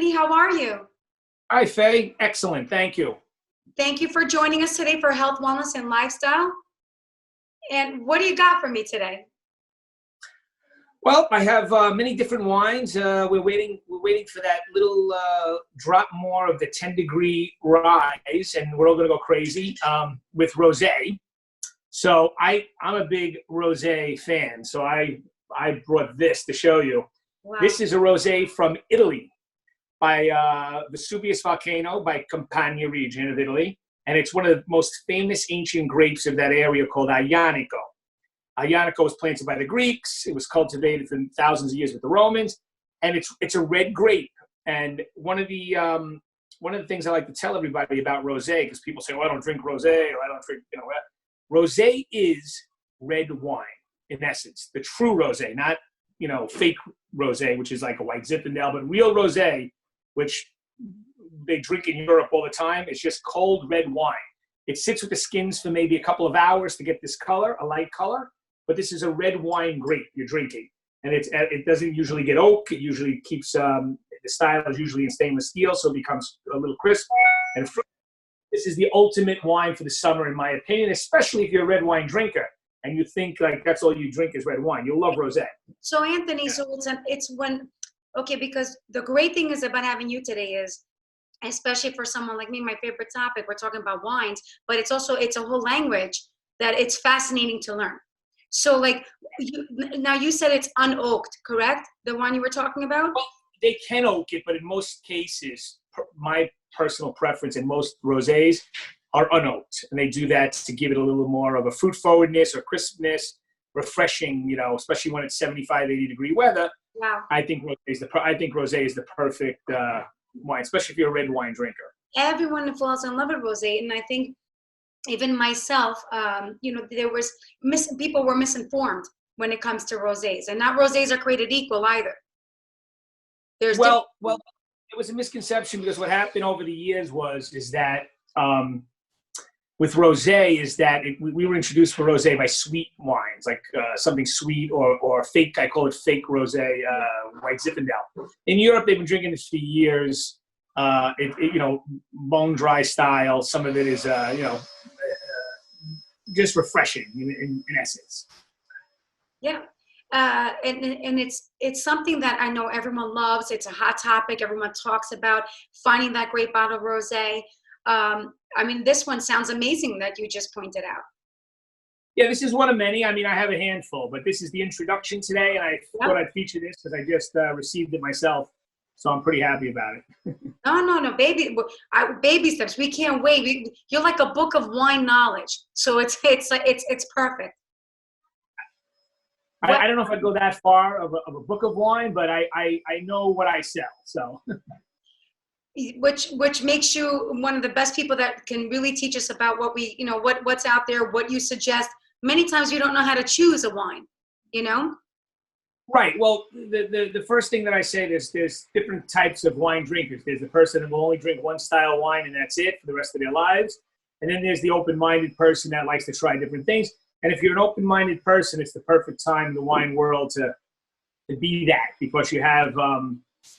Anthony. How are you? Hi, Fay. Excellent. Thank you. Thank you for joining us today for Health, Wellness, and Lifestyle. And what do you got for me today? Well, I have many different wines. We're waiting for that little drop more of the 10-degree rise, and we're all going to go crazy with rosé. So I'm a big rosé fan. So I brought this to show you. Wow. This is a rosé from Italy by Vesuvius volcano by Campania region of Italy, and it's one of the most famous ancient grapes of that area called Aglianico. Aglianico was planted by the Greeks. It was cultivated for thousands of years with the Romans, and it's a red grape. And one of the things I like to tell everybody about rosé, because people say, "Well, I don't drink rosé," or "I don't drink," rosé is red wine in essence, the true rosé, not fake rosé, which is like a white Zinfandel, but real rosé, which they drink in Europe all the time. It's just cold red wine. It sits with the skins for maybe a couple of hours to get this color, a light color. But this is a red wine grape you're drinking, and it doesn't usually get oak. It usually keeps the style is usually in stainless steel, so it becomes a little crisp and fruity. This is the ultimate wine for the summer, in my opinion, especially if you're a red wine drinker and you think like that's all you drink is red wine. You'll love rosé. So Anthony, because the great thing is about having you today is, especially for someone like me, my favorite topic, we're talking about wines, but it's a whole language that it's fascinating to learn. So like, you said it's unoaked, correct? The one you were talking about? Well, they can oak it, but in most cases, my personal preference in most rosés are unoaked. And they do that to give it a little more of a fruit forwardness or crispness, refreshing, especially when it's 75, 80-degree weather. Wow. I think rosé is the perfect wine, especially if you're a red wine drinker. Everyone falls in love with rosé, and I think even myself, people were misinformed when it comes to rosés, and not rosés are created equal either. Well, it was a misconception because what happened over the years is that with rosé is that we were introduced for rosé by sweet wines, like something sweet or fake. I call it fake rosé, white Zinfandel. In Europe, they've been drinking this for years. Bone dry style. Some of it is just refreshing in essence. Yeah. And it's something that I know everyone loves. It's a hot topic. Everyone talks about finding that great bottle of rosé. This one sounds amazing that you just pointed out. Yeah, this is one of many. I have a handful, but this is the introduction today, and I thought I'd feature this because I just received it myself, so I'm pretty happy about it. No, baby steps. We can't wait. You're like a book of wine knowledge, so it's perfect. I don't know if I'd go that far of a book of wine, but I know what I sell. So, which makes you one of the best people that can really teach us about what what's out there, what you suggest. Many times you don't know how to choose a wine, Right. Well, the first thing that I say is there's different types of wine drinkers. There's the person that will only drink one style of wine and that's it for the rest of their lives. And then there's the open-minded person that likes to try different things. And if you're an open-minded person, it's the perfect time in the wine world to be that, because you have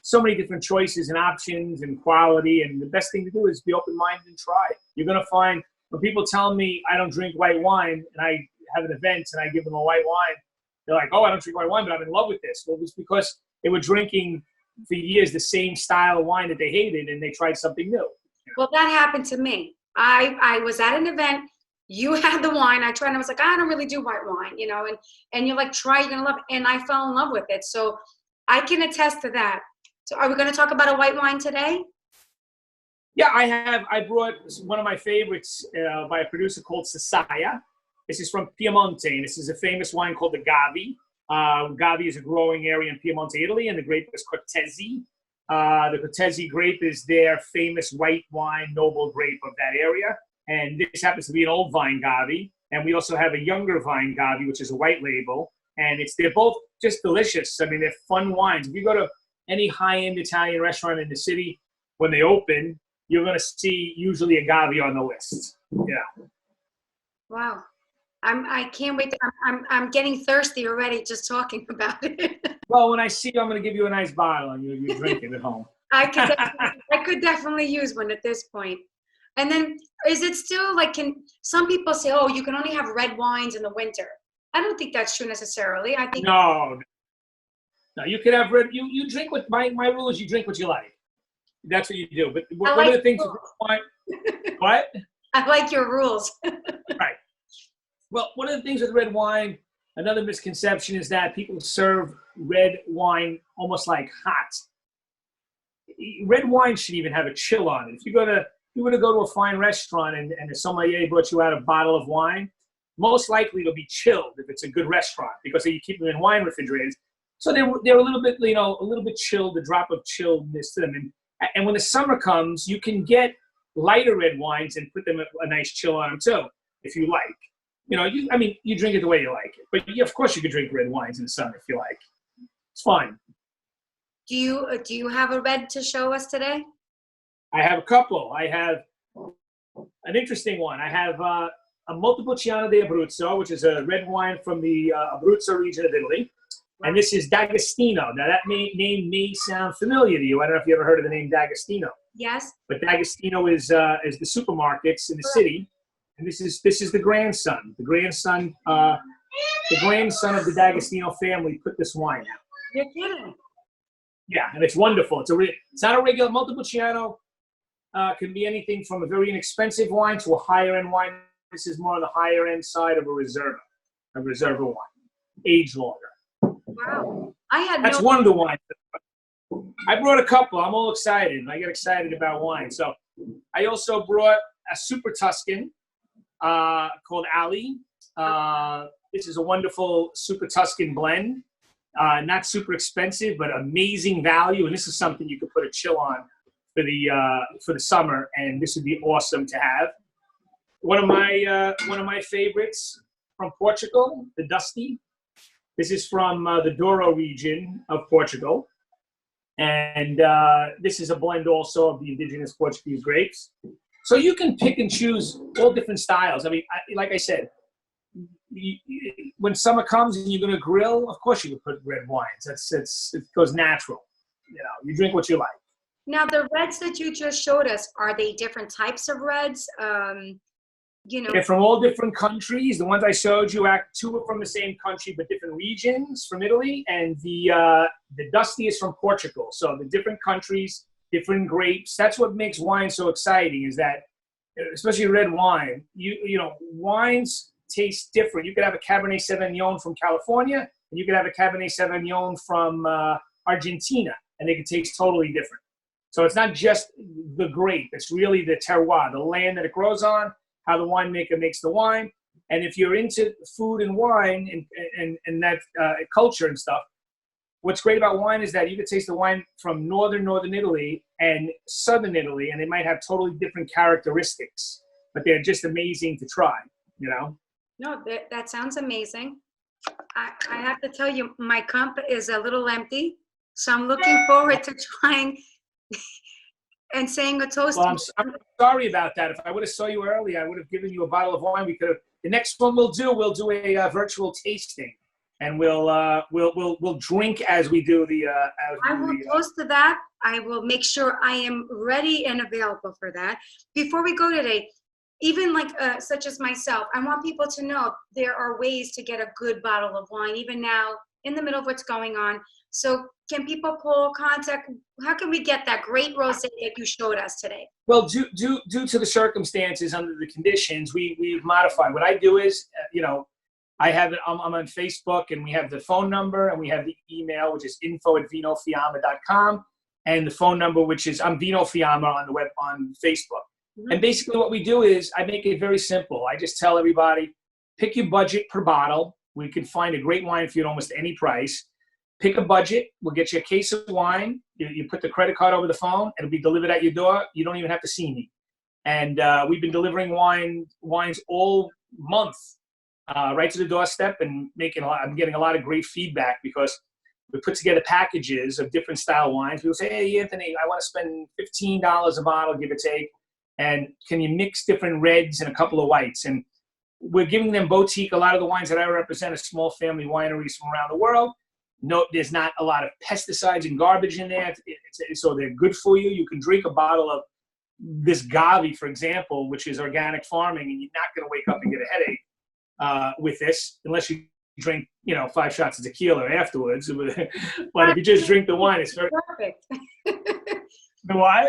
so many different choices and options and quality. And the best thing to do is be open-minded and try. You're going to find when people tell me I don't drink white wine and I have an event and I give them a white wine, they're like, "Oh, I don't drink white wine, but I'm in love with this." Well, it's because they were drinking for years the same style of wine that they hated, and they tried something new. Well, that happened to me. I was at an event. You had the wine. I tried, and I was like, I don't really do white wine, and you're like, try, you're going to love it. And I fell in love with it. So I can attest to that. So are we going to talk about a white wine today? Yeah, I brought one of my favorites by a producer called Sasaya. This is from Piemonte, and this is a famous wine called the Gavi. Gavi is a growing area in Piemonte, Italy, and the grape is Cortesi. The Cortesi grape is their famous white wine, noble grape of that area. And this happens to be an old vine Gavi. And we also have a younger vine Gavi, which is a white label. And they're both just delicious. They're fun wines. If you go to any high-end Italian restaurant in the city, when they open, you're going to see usually a Gavi on the list. Yeah. Wow. I can't wait. I'm getting thirsty already just talking about it. Well, when I see you, I'm going to give you a nice bottle and you drink it at home. I could definitely use one at this point. And then, is it still like, can some people say, oh, you can only have red wines in the winter? I don't think that's true necessarily. I think No, no, you can have red. You drink what my rule is. You drink what you like. That's what you do. But I one of like the things with rules. red wine, what? I like your rules. Right. Well, one of the things with red wine, another misconception is that people serve red wine almost like hot. Red wine should even have a chill on it. If you were to go to a fine restaurant and the sommelier brought you out a bottle of wine, most likely it'll be chilled if it's a good restaurant because you keep them in wine refrigerators. So they're a little bit, a little bit chilled, a drop of chilledness to them. And when the summer comes, you can get lighter red wines and put them a nice chill on them too, if you like. You drink it the way you like it. But of course you can drink red wines in the summer if you like. It's fine. Do you have a red to show us today? I have a couple. I have an interesting one. I have a Montepulciano di Abruzzo, which is a red wine from the Abruzzo region of Italy. And this is D'Agostino. Now, that name may sound familiar to you. I don't know if you ever heard of the name D'Agostino. Yes. But D'Agostino is the supermarkets in the city. And this is the grandson. The grandson of the D'Agostino family put this wine out. You're kidding. Yeah, and it's wonderful. It's not a regular Montepulciano. Can be anything from a very inexpensive wine to a higher end wine. This is more on the higher end side of a Reserva wine, aged longer. Wow, That's one of the wines. I brought a couple. I'm all excited. I get excited about wine. So I also brought a Super Tuscan called Ali. This is a wonderful Super Tuscan blend. Not super expensive, but amazing value. And this is something you could put a chill on for the summer, and this would be awesome to have. One of my favorites from Portugal, the Dusty. This is from the Douro region of Portugal, and this is a blend also of the indigenous Portuguese grapes. So you can pick and choose all different styles. I mean, like I said, when summer comes and you're going to grill, of course you can put red wines. It goes natural. You drink what you like. Now, the reds that you just showed us, are they different types of reds? They're from all different countries. The ones I showed you, two are from the same country, but different regions from Italy. And the Dusty is from Portugal. So the different countries, different grapes. That's what makes wine so exciting, is that, especially red wine, wines taste different. You could have a Cabernet Sauvignon from California, and you could have a Cabernet Sauvignon from Argentina, and they can taste totally different. So it's not just the grape. It's really the terroir, the land that it grows on, how the winemaker makes the wine. And if you're into food and wine and that culture and stuff, what's great about wine is that you can taste the wine from northern Italy and southern Italy, and they might have totally different characteristics, but they're just amazing to try, No, that sounds amazing. I have to tell you, my cup is a little empty, so I'm looking forward to trying and saying a toast. Well, I'm sorry about that. If I would have saw you earlier, I would have given you a bottle of wine. The next one we'll do a virtual tasting, and we'll drink as we do the. I will toast to that. I will make sure I am ready and available for that. Before we go today, even such as myself, I want people to know there are ways to get a good bottle of wine, even now in the middle of what's going on. So can people call, contact? How can we get that great rosé that you showed us today? Well, due to the circumstances, under the conditions, we've modified. What I do is, I'm on Facebook, and we have the phone number, and we have the email, which is info@vinofiamma.com, and the phone number, which is I'm Vino Fiamma on Facebook. Mm-hmm. And basically what we do is I make it very simple. I just tell everybody, pick your budget per bottle. We can find a great wine for you at almost any price. Pick a budget. We'll get you a case of wine. You put the credit card over the phone. It'll be delivered at your door. You don't even have to see me. And we've been delivering wines all month right to the doorstep, and I'm getting a lot of great feedback because we put together packages of different style wines. People say, hey, Anthony, I want to spend $15 a bottle, give or take. And can you mix different reds and a couple of whites? And we're giving them boutique. A lot of the wines that I represent are small family wineries from around the world. No, there's not a lot of pesticides and garbage in there, so they're good for you. You can drink a bottle of this Gavi, for example, which is organic farming, and you're not going to wake up and get a headache with this unless you drink, 5 shots of tequila afterwards. But if you just drink the wine, it's very perfect. The what?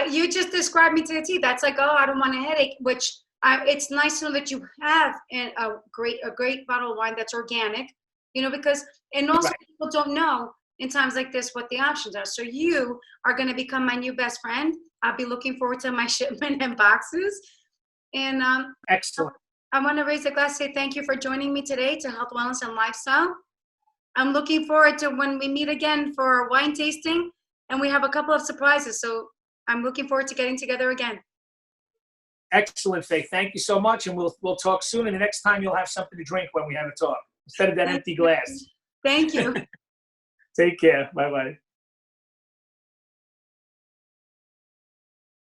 You just described me to the T. That's like, oh, I don't want a headache, which it's nice to know that you have a great bottle of wine that's organic, because, and also Right. people don't know in times like this what the options are. So you are going to become my new best friend. I'll be looking forward to my shipment and boxes. And Excellent. I want to raise a glass, say thank you for joining me today to Health, Wellness, and Lifestyle. I'm looking forward to when we meet again for wine tasting, and we have a couple of surprises. So I'm looking forward to getting together again. Excellent, Faye. Thank you so much, and we'll talk soon. And the next time you'll have something to drink when we have a talk instead of that empty glass. Thank you. Take care. Bye-bye.